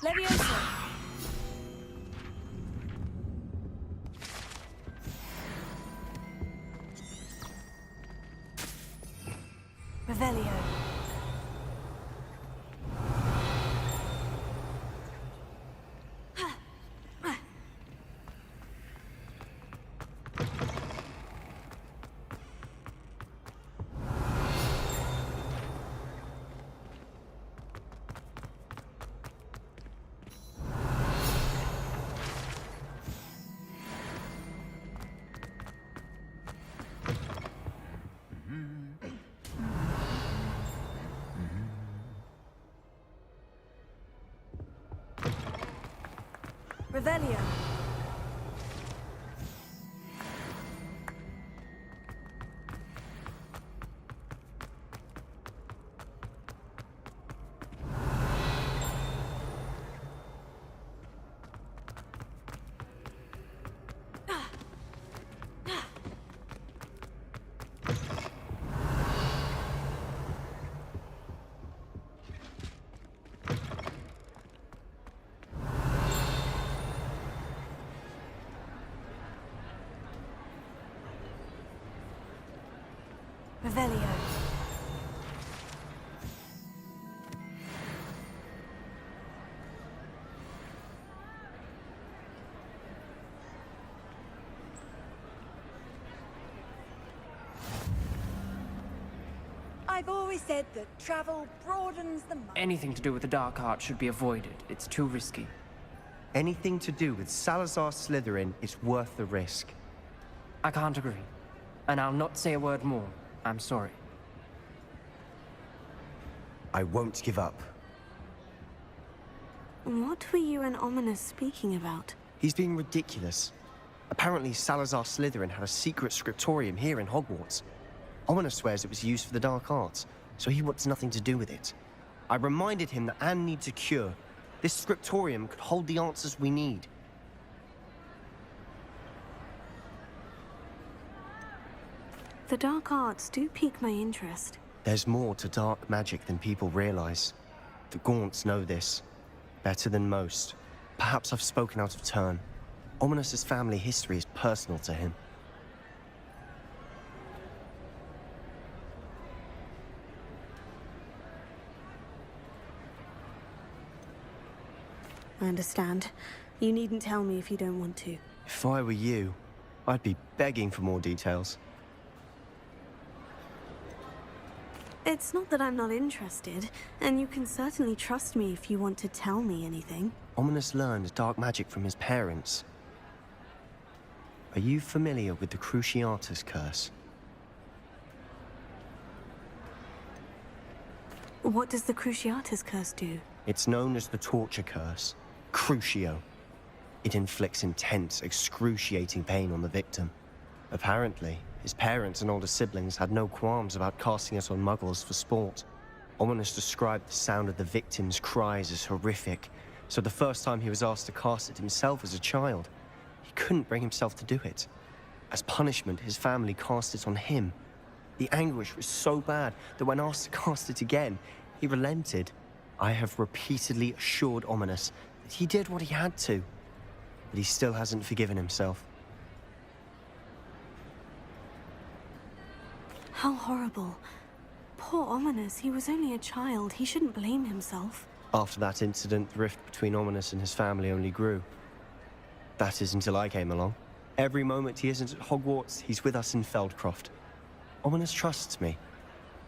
Leviosa! Revelio. Revelio. Revelio. I've always said that travel broadens the mind. Anything to do with the dark art should be avoided. It's too risky. Anything to do with Salazar Slytherin is worth the risk. I can't agree. And I'll not say a word more. I'm sorry. I won't give up. What were you and Ominous speaking about? He's being ridiculous. Apparently Salazar Slytherin had a secret scriptorium here in Hogwarts. Ominous swears it was used for the dark arts, so he wants nothing to do with it. I reminded him that Anne needs a cure. This scriptorium could hold the answers we need. The dark arts do pique my interest. There's more to dark magic than people realize. The Gaunts know this. Better than most. Perhaps I've spoken out of turn. Ominous's family history is personal to him. I understand. You needn't tell me if you don't want to. If I were you, I'd be begging for more details. It's not that I'm not interested, and you can certainly trust me if you want to tell me anything. Ominous learned dark magic from his parents. Are you familiar with the Cruciatus curse? What does the Cruciatus curse do? It's known as the torture curse. Crucio. It inflicts intense, excruciating pain on the victim. Apparently, his parents and older siblings had no qualms about casting it on muggles for sport. Ominous described the sound of the victim's cries as horrific, so the first time he was asked to cast it himself as a child, he couldn't bring himself to do it. As punishment, his family cast it on him. The anguish was so bad that when asked to cast it again, he relented. I have repeatedly assured Ominous that he did what he had to, but he still hasn't forgiven himself. How horrible. Poor Ominous, he was only a child. He shouldn't blame himself. After that incident, the rift between Ominous and his family only grew. That is until I came along. Every moment he isn't at Hogwarts, he's with us in Feldcroft. Ominous trusts me.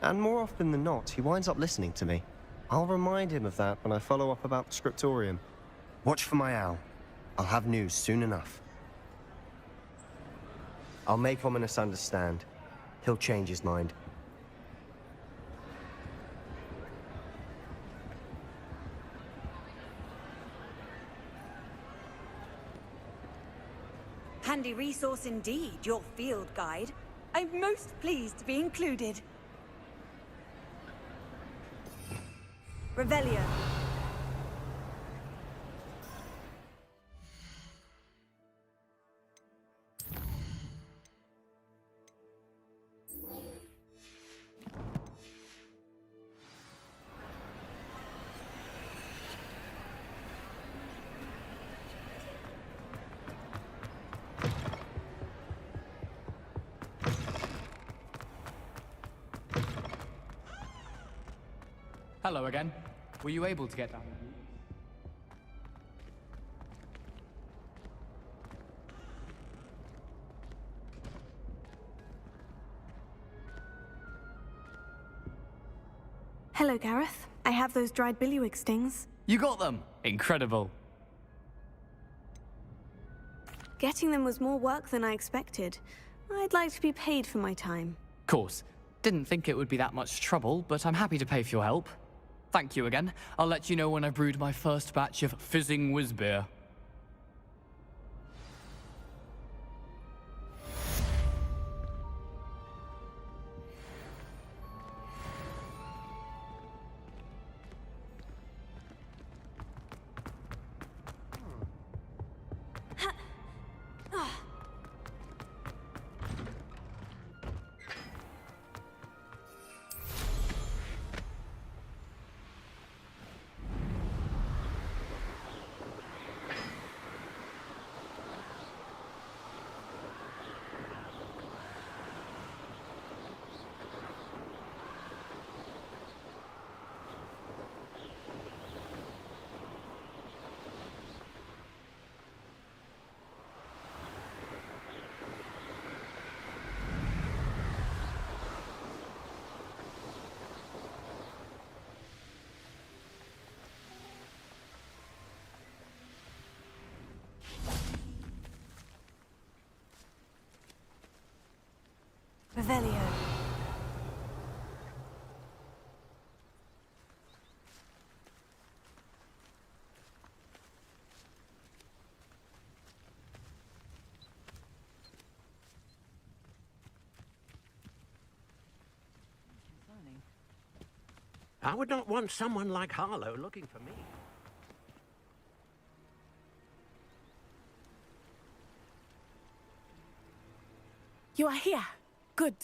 And more often than not, he winds up listening to me. I'll remind him of that when I follow up about the scriptorium. Watch for my owl. I'll have news soon enough. I'll make Ominous understand. He'll change his mind. Handy resource indeed, your field guide. I'm most pleased to be included. Revelio. Hello again. Were you able to get down? Hello, Gareth. I have those dried billywig stings. You got them! Incredible. Getting them was more work than I expected. I'd like to be paid for my time. Course. Didn't think it would be that much trouble, but I'm happy to pay for your help. Thank you again. I'll let you know when I've brewed my first batch of fizzing whiz-beer. Revelio. I would not want someone like Harlow looking for me. You are here. Good.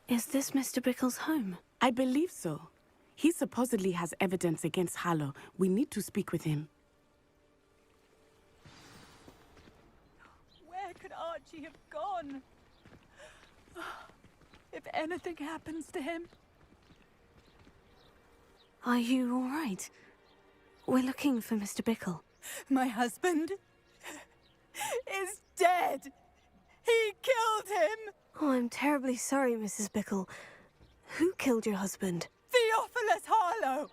Is this Mr. Bickle's home? I believe so. He supposedly has evidence against Harlow. We need to speak with him. Where could Archie have gone? If anything happens to him. Are you all right? We're looking for Mr. Bickle. My husband is dead. He killed him. Oh, I'm terribly sorry, Mrs. Bickle. Who killed your husband? Theophilus Harlow.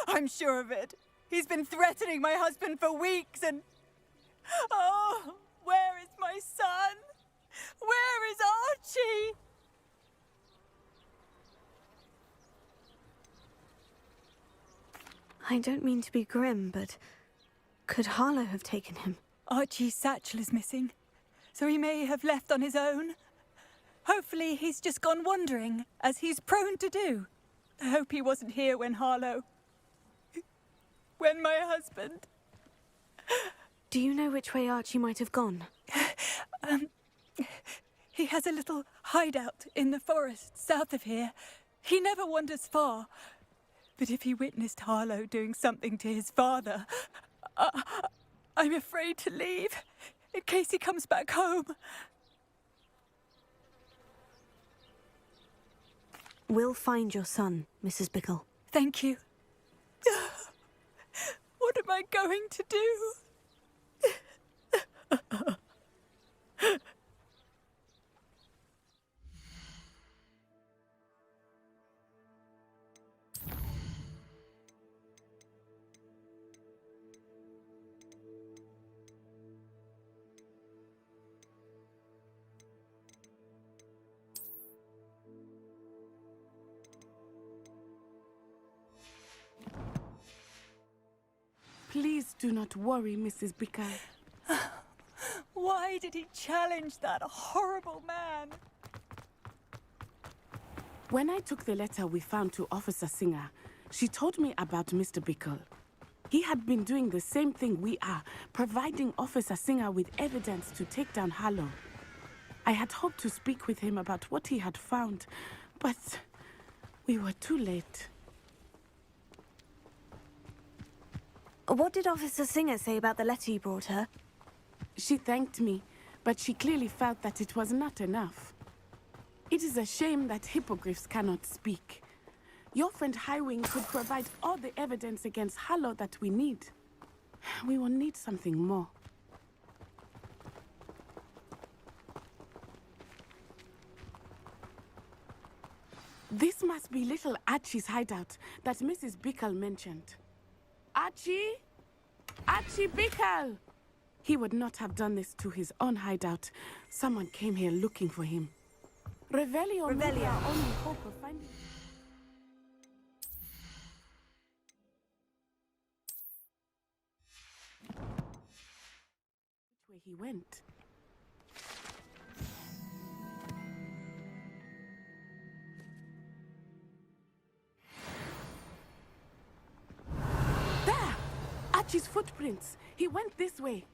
I'm sure of it. He's been threatening my husband for weeks and... Oh, where is my son? Where is Archie? I don't mean to be grim, but could Harlow have taken him? Archie's satchel is missing, so he may have left on his own. Hopefully he's just gone wandering, as he's prone to do. I hope he wasn't here when when my husband... Do you know which way Archie might have gone? He has a little hideout in the forest south of here. He never wanders far. But if he witnessed Harlow doing something to his father, I'm afraid to leave, in case he comes back home. We'll find your son, Mrs. Bickle. Thank you. What am I going to do? Please do not worry, Mrs. Bickle. Why did he challenge that horrible man? When I took the letter we found to Officer Singer, she told me about Mr. Bickle. He had been doing the same thing we are, providing Officer Singer with evidence to take down Harlow. I had hoped to speak with him about what he had found, but we were too late. What did Officer Singer say about the letter you brought her? She thanked me, but she clearly felt that it was not enough. It is a shame that hippogriffs cannot speak. Your friend Highwing could provide all the evidence against Harlow that we need. We will need something more. This must be little Archie's hideout that Mrs. Bickle mentioned. Archie? Archie Bickle! He would not have done this to his own hideout. Someone came here looking for him. Revelio may be our only hope of finding... Which way he went? There! Archie's footprints. He went this way.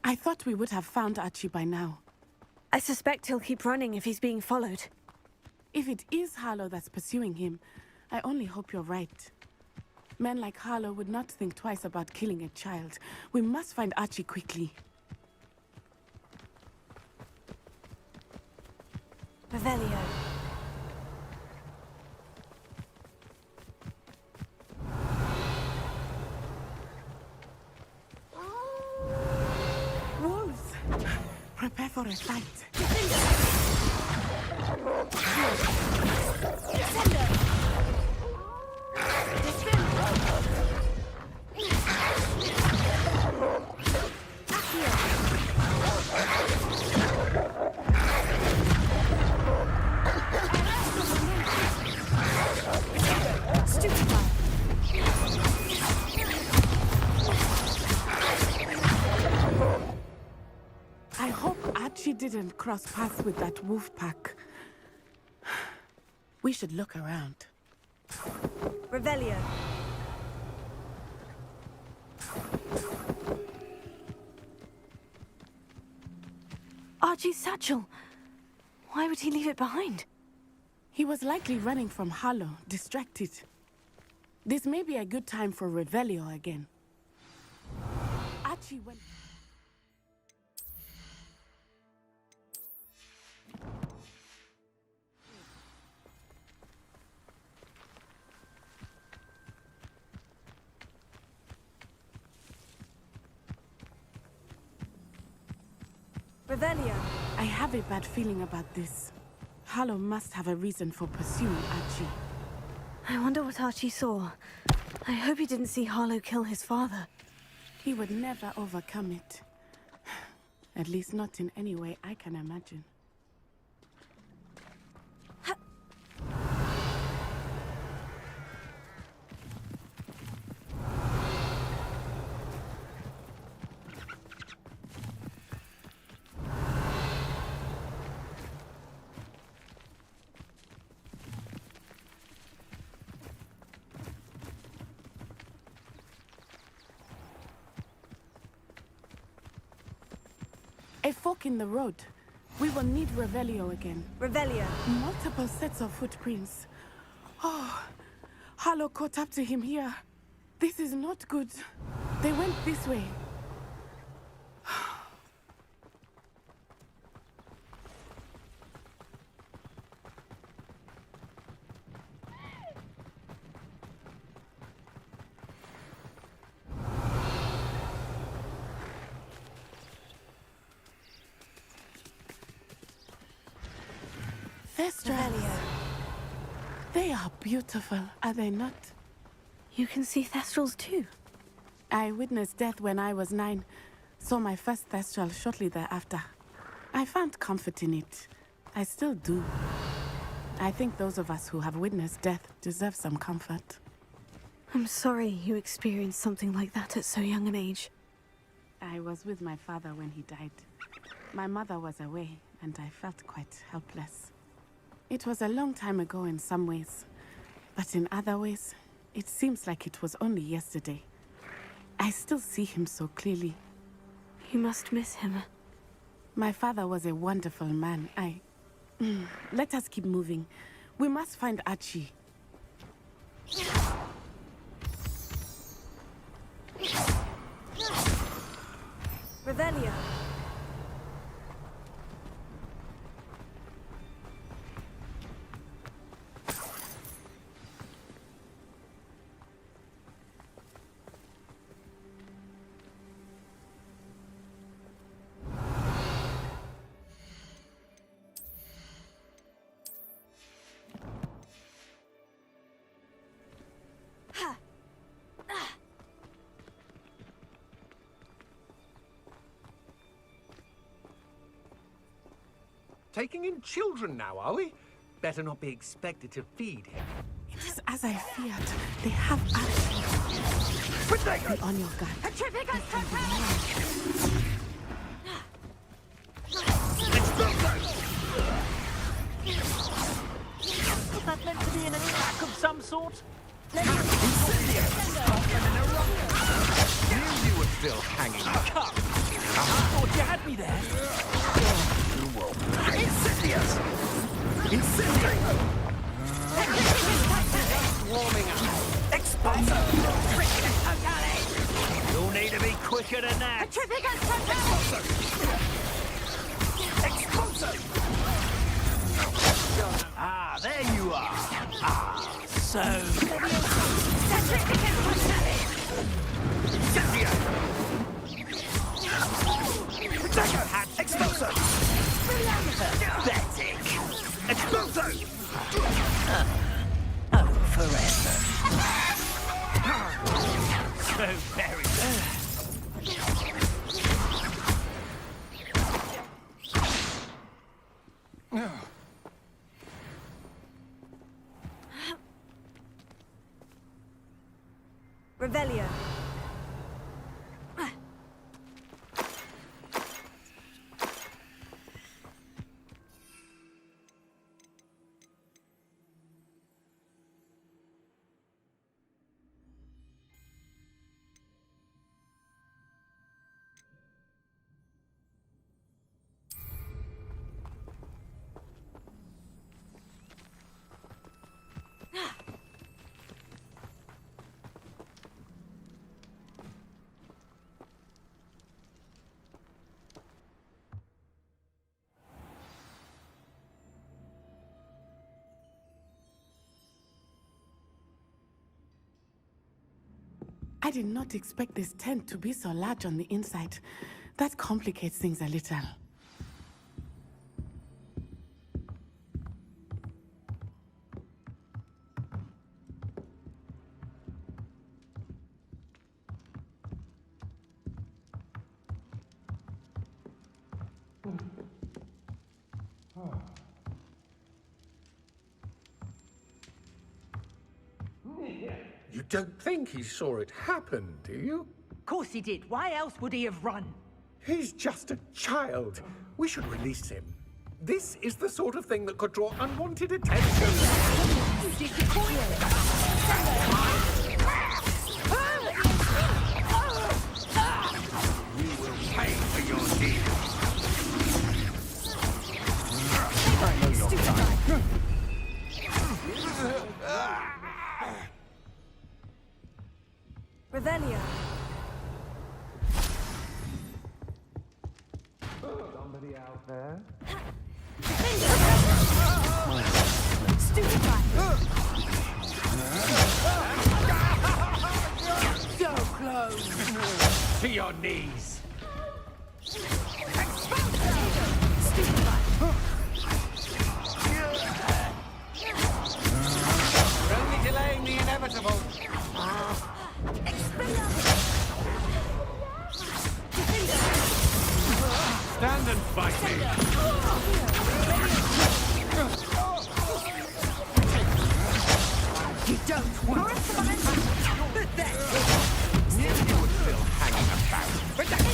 I thought we would have found Archie by now. I suspect he'll keep running if he's being followed. If it is Harlow that's pursuing him, I only hope you're right. Men like Harlow would not think twice about killing a child. We must find Archie quickly. Revelio. Wolves! Prepare for a fight. I hope Archie didn't cross paths with that wolf pack. We should look around. Revelio. Archie's satchel. Why would he leave it behind? He was likely running from Harlow, distracted. This may be a good time for Revelio again. Archie went... Revelio. I have a bad feeling about this. Harlow must have a reason for pursuing Archie. I wonder what Archie saw. I hope he didn't see Harlow kill his father. He would never overcome it. At least not in any way I can imagine. A fork in the road. We will need Revelio again. Revelio. Multiple sets of footprints. Oh, Harlow caught up to him here. This is not good. They went this way. Thestrals. They are beautiful, are they not? You can see Thestrals too. I witnessed death when I was 9. Saw my first Thestral shortly thereafter. I found comfort in it. I still do. I think those of us who have witnessed death deserve some comfort. I'm sorry you experienced something like that at so young an age. I was with my father when he died. My mother was away, and I felt quite helpless. It was a long time ago in some ways, but in other ways, it seems like it was only yesterday. I still see him so clearly. You must miss him. My father was a wonderful man. Let us keep moving. We must find Archie. Revelio. Taking in children now, are we? Better not be expected to feed him. It is as I feared. They have Archie. Be on your guard. Was that meant to be an attack of some sort? Knew you were still hanging. Come! I thought you had me there. Insidious! Incendiary! Warming up. Expulso! You'll need to be quicker than that. Expulso! Ah, there you are. Ah, so... Incendiary! Dagger! Expulso! Pathetic! Expulso! Oh, forever. So very Revelio. I did not expect this tent to be so large on the inside. That complicates things a little. You don't think he saw it happen, do you? Of course he did. Why else would he have run? He's just a child. We should release him. This is the sort of thing that could draw unwanted attention. You will pay for your deed. I know your time. Revelio. Somebody out there? So close. To your knees. We're only delaying the inevitable. Stand and fight me. You don't want to. Knew you were still hanging about.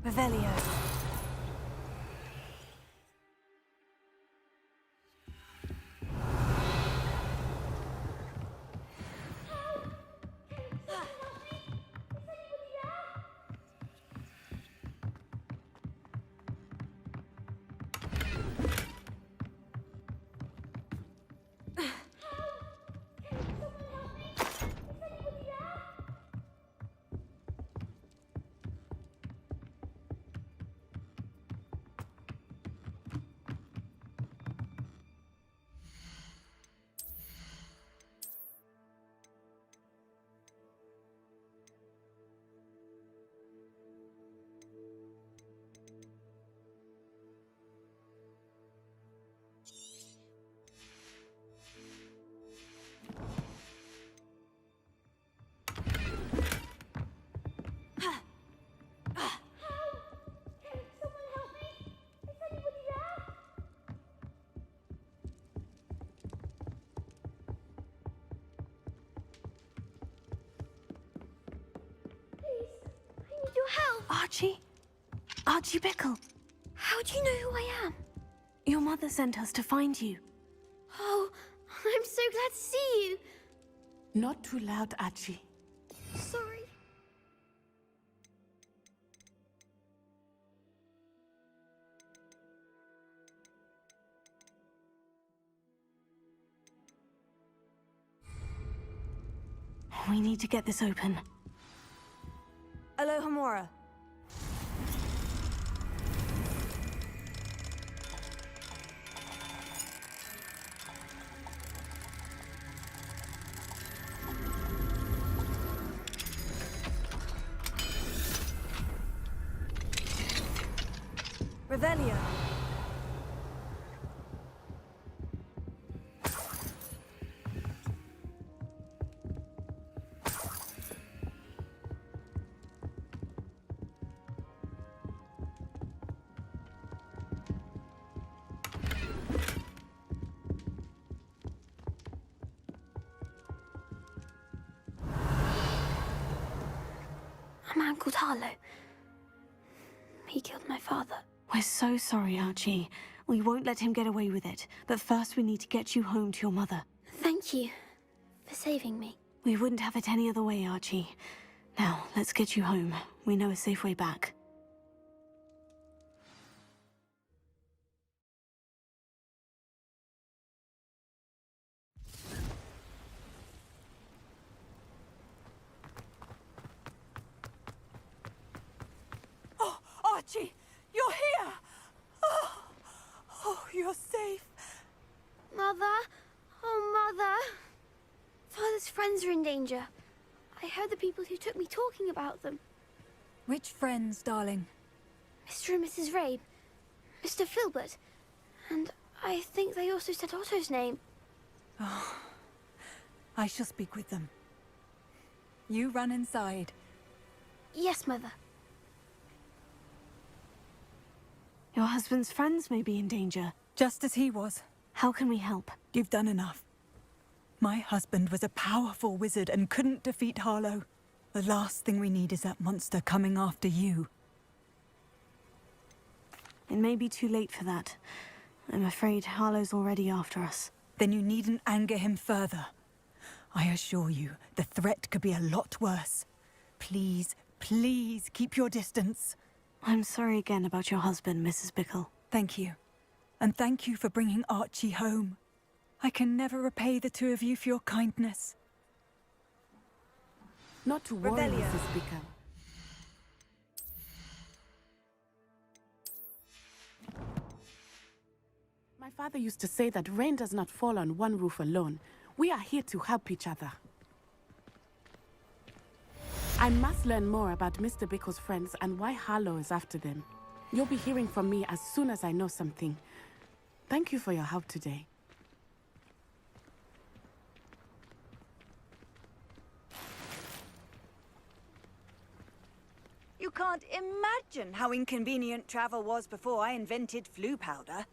Revelio. Archie? Archie Bickle. How do you know who I am? Your mother sent us to find you. Oh, I'm so glad to see you. Not too loud, Archie. Sorry. We need to get this open. Aloha Mora. Revelio. A man called Harlow. He killed my father. We're so sorry, Archie. We won't let him get away with it. But first we need to get you home to your mother. Thank you for saving me. We wouldn't have it any other way, Archie. Now, let's get you home. We know a safe way back. Oh, Archie, you're here! Oh, you're safe. Mother? Oh, Mother. Father's friends are in danger. I heard the people who took me talking about them. Which friends, darling? Mr. and Mrs. Rabe, Mr. Filbert, and I think they also said Otto's name. Oh, I shall speak with them. You run inside. Yes, Mother. Your husband's friends may be in danger. Just as he was. How can we help? You've done enough. My husband was a powerful wizard and couldn't defeat Harlow. The last thing we need is that monster coming after you. It may be too late for that. I'm afraid Harlow's already after us. Then you needn't anger him further. I assure you, the threat could be a lot worse. Please, please keep your distance. I'm sorry again about your husband, Mrs. Bickle. Thank you. And thank you for bringing Archie home. I can never repay the two of you for your kindness. Not to worry, Revelio. Mrs. Bickle. My father used to say that rain does not fall on one roof alone. We are here to help each other. I must learn more about Mr. Bickle's friends and why Harlow is after them. You'll be hearing from me as soon as I know something. Thank you for your help today. You can't imagine how inconvenient travel was before I invented flu powder.